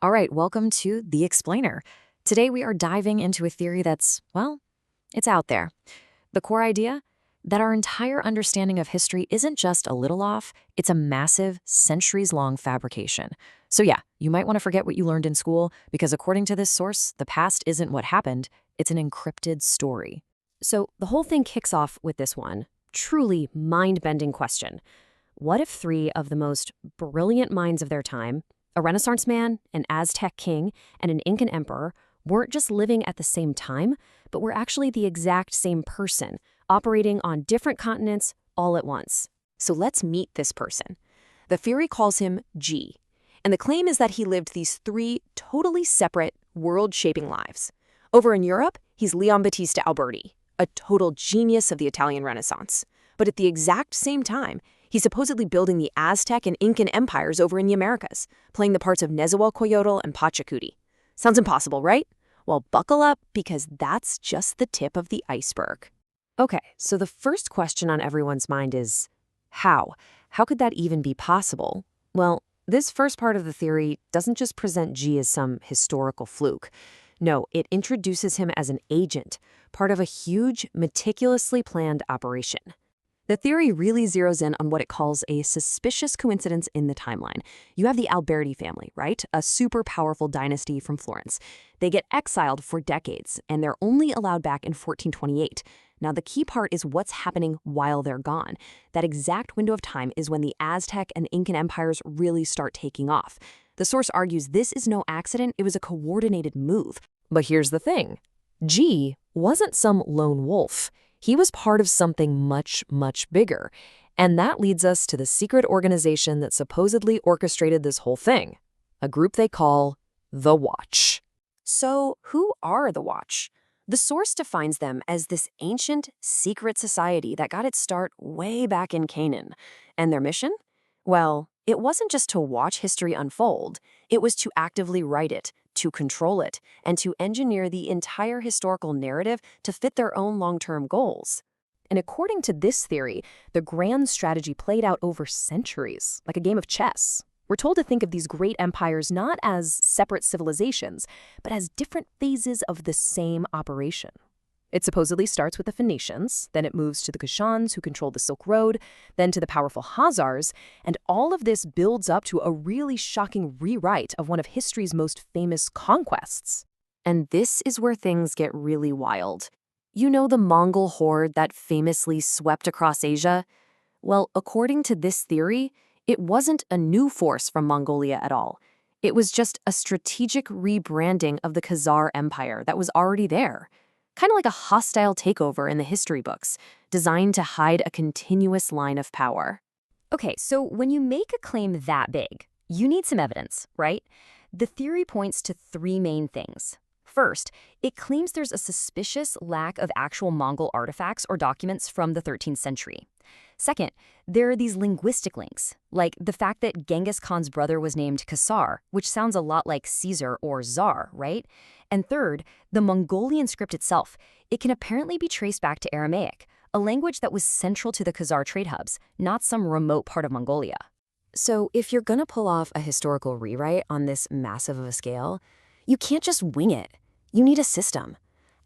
All right, welcome to The Explainer. Today we are diving into a theory that's, well, it's out there. The core idea? That our entire understanding of history isn't just a little off, it's a massive, centuries-long fabrication. So yeah, you might want to forget what you learned in school, because according to this source, the past isn't what happened, it's an encrypted story. So the whole thing kicks off with this one truly mind-bending question. What if three of the most brilliant minds of their time, a Renaissance man, an Aztec king, and an Incan emperor, weren't just living at the same time, but were actually the exact same person, operating on different continents all at once? So let's meet this person. The theory calls him G, and the claim is that he lived these three totally separate, world-shaping lives. Over in Europe, he's Leon Battista Alberti, a total genius of the Italian Renaissance. But at the exact same time, he's supposedly building the Aztec and Incan empires over in the Americas, playing the parts of Nezahualcoyotl and Pachacuti. Sounds impossible, right? Well, buckle up, because that's just the tip of the iceberg. Okay, so the first question on everyone's mind is, how? How could that even be possible? Well, this first part of the theory doesn't just present G as some historical fluke. No, it introduces him as an agent, part of a huge, meticulously planned operation. The theory really zeroes in on what it calls a suspicious coincidence in the timeline. You have the Alberti family, right? A super powerful dynasty from Florence. They get exiled for decades, and they're only allowed back in 1428. Now, the key part is what's happening while they're gone. That exact window of time is when the Aztec and Incan empires really start taking off. The source argues this is no accident, it was a coordinated move. But here's the thing. G wasn't some lone wolf. He was part of something much, much bigger. And that leads us to the secret organization that supposedly orchestrated this whole thing. A group they call the Watch. So who are the Watch? The source defines them as this ancient, secret society that got its start way back in Canaan. And their mission? Well, it wasn't just to watch history unfold. It was to actively write it, to control it, and to engineer the entire historical narrative to fit their own long-term goals. And according to this theory, the grand strategy played out over centuries, like a game of chess. We're told to think of these great empires not as separate civilizations, but as different phases of the same operation. It supposedly starts with the Phoenicians, then it moves to the Khazars, who controlled the Silk Road, then to the powerful Khazars, and all of this builds up to a really shocking rewrite of one of history's most famous conquests. And this is where things get really wild. You know the Mongol horde that famously swept across Asia? Well, according to this theory, it wasn't a new force from Mongolia at all. It was just a strategic rebranding of the Khazar Empire that was already there. Kind of like a hostile takeover in the history books, designed to hide a continuous line of power. Okay, so when you make a claim that big, you need some evidence, right? The theory points to three main things. First, it claims there's a suspicious lack of actual Mongol artifacts or documents from the 13th century. Second, there are these linguistic links, like the fact that Genghis Khan's brother was named Khazar, which sounds a lot like Caesar or Tsar, right? And third, the Mongolian script itself. It can apparently be traced back to Aramaic, a language that was central to the Khazar trade hubs, not some remote part of Mongolia. So if you're gonna pull off a historical rewrite on this massive of a scale, you can't just wing it. You need a system.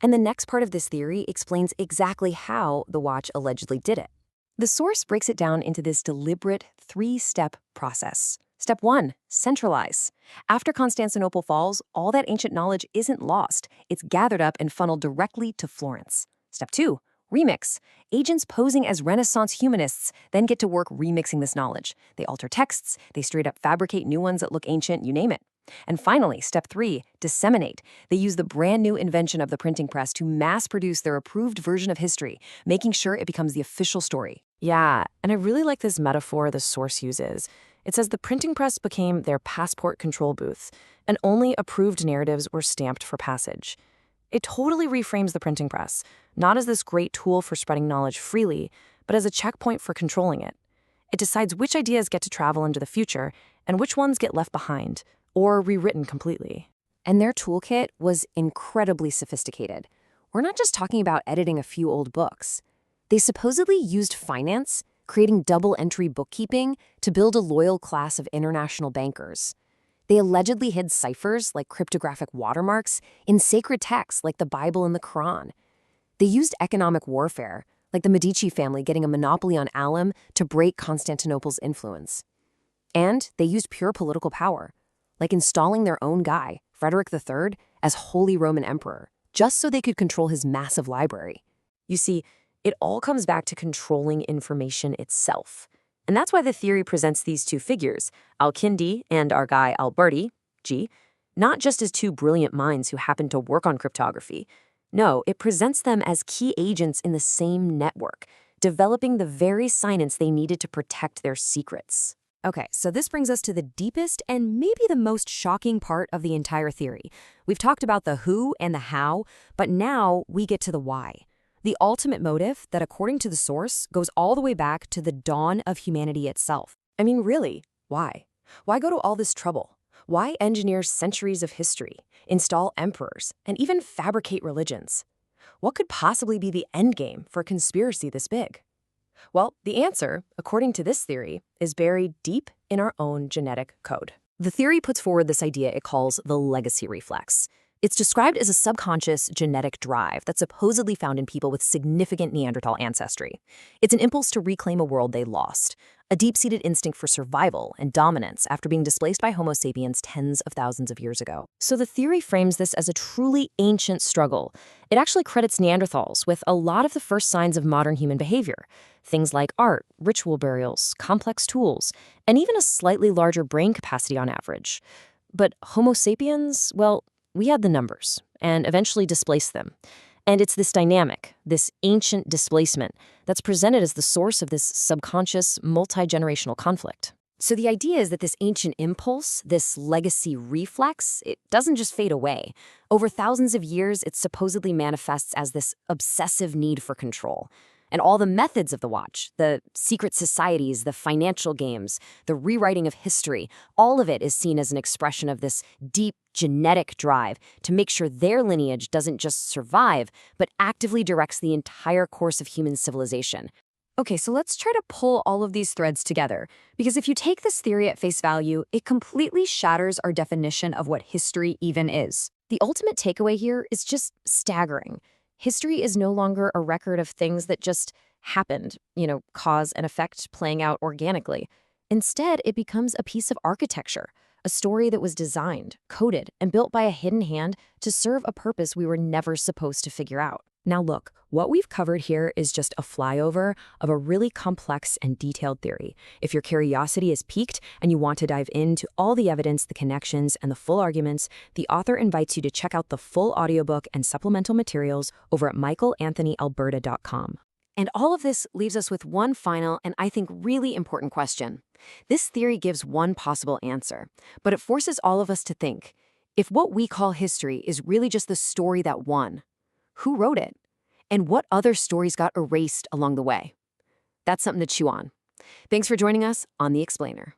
And the next part of this theory explains exactly how the Watch allegedly did it. The source breaks it down into this deliberate three-step process. Step 1, centralize. After Constantinople falls, all that ancient knowledge isn't lost. It's gathered up and funneled directly to Florence. Step 2, remix. Agents posing as Renaissance humanists then get to work remixing this knowledge. They alter texts, they straight up fabricate new ones that look ancient, you name it. And finally, step 3, disseminate. They use the brand new invention of the printing press to mass produce their approved version of history, making sure it becomes the official story. Yeah, and I really like this metaphor the source uses. It says the printing press became their passport control booth, and only approved narratives were stamped for passage. It totally reframes the printing press, not as this great tool for spreading knowledge freely, but as a checkpoint for controlling it. It decides which ideas get to travel into the future and which ones get left behind, or rewritten completely. And their toolkit was incredibly sophisticated. We're not just talking about editing a few old books. They supposedly used finance, creating double-entry bookkeeping, to build a loyal class of international bankers. They allegedly hid ciphers, like cryptographic watermarks, in sacred texts like the Bible and the Quran. They used economic warfare, like the Medici family getting a monopoly on alum to break Constantinople's influence. And they used pure political power, like installing their own guy, Frederick III, as Holy Roman Emperor, just so they could control his massive library. You see, it all comes back to controlling information itself. And that's why the theory presents these two figures, Al-Kindi and our guy Alberti, not just as two brilliant minds who happen to work on cryptography. No, it presents them as key agents in the same network, developing the very science they needed to protect their secrets. Okay, so this brings us to the deepest and maybe the most shocking part of the entire theory. We've talked about the who and the how, but now we get to the why. The ultimate motive that, according to the source, goes all the way back to the dawn of humanity itself. I mean, really, why? Why go to all this trouble? Why engineer centuries of history, install emperors, and even fabricate religions? What could possibly be the endgame for a conspiracy this big? Well, the answer, according to this theory, is buried deep in our own genetic code. The theory puts forward this idea it calls the legacy reflex. It's described as a subconscious genetic drive that's supposedly found in people with significant Neanderthal ancestry. It's an impulse to reclaim a world they lost, a deep-seated instinct for survival and dominance after being displaced by Homo sapiens tens of thousands of years ago. So the theory frames this as a truly ancient struggle. It actually credits Neanderthals with a lot of the first signs of modern human behavior. Things like art, ritual burials, complex tools, and even a slightly larger brain capacity on average. But Homo sapiens, well, we had the numbers and eventually displaced them. And it's this dynamic, this ancient displacement, that's presented as the source of this subconscious, multi-generational conflict. So the idea is that this ancient impulse, this legacy reflex, it doesn't just fade away. Over thousands of years, it supposedly manifests as this obsessive need for control. And all the methods of the watch, the secret societies, the financial games, the rewriting of history, all of it is seen as an expression of this deep genetic drive to make sure their lineage doesn't just survive, but actively directs the entire course of human civilization. Okay, so let's try to pull all of these threads together, because if you take this theory at face value, it completely shatters our definition of what history even is. The ultimate takeaway here is just staggering. History is no longer a record of things that just happened, cause and effect playing out organically. Instead, it becomes a piece of architecture, a story that was designed, coded, and built by a hidden hand to serve a purpose we were never supposed to figure out. Now look, what we've covered here is just a flyover of a really complex and detailed theory. If your curiosity is piqued and you want to dive into all the evidence, the connections, and the full arguments, the author invites you to check out the full audiobook and supplemental materials over at michaelanthonyalberta.com. And all of this leaves us with one final and I think really important question. This theory gives one possible answer, but it forces all of us to think, if what we call history is really just the story that won, who wrote it? And what other stories got erased along the way? That's something to chew on. Thanks for joining us on The Explainer.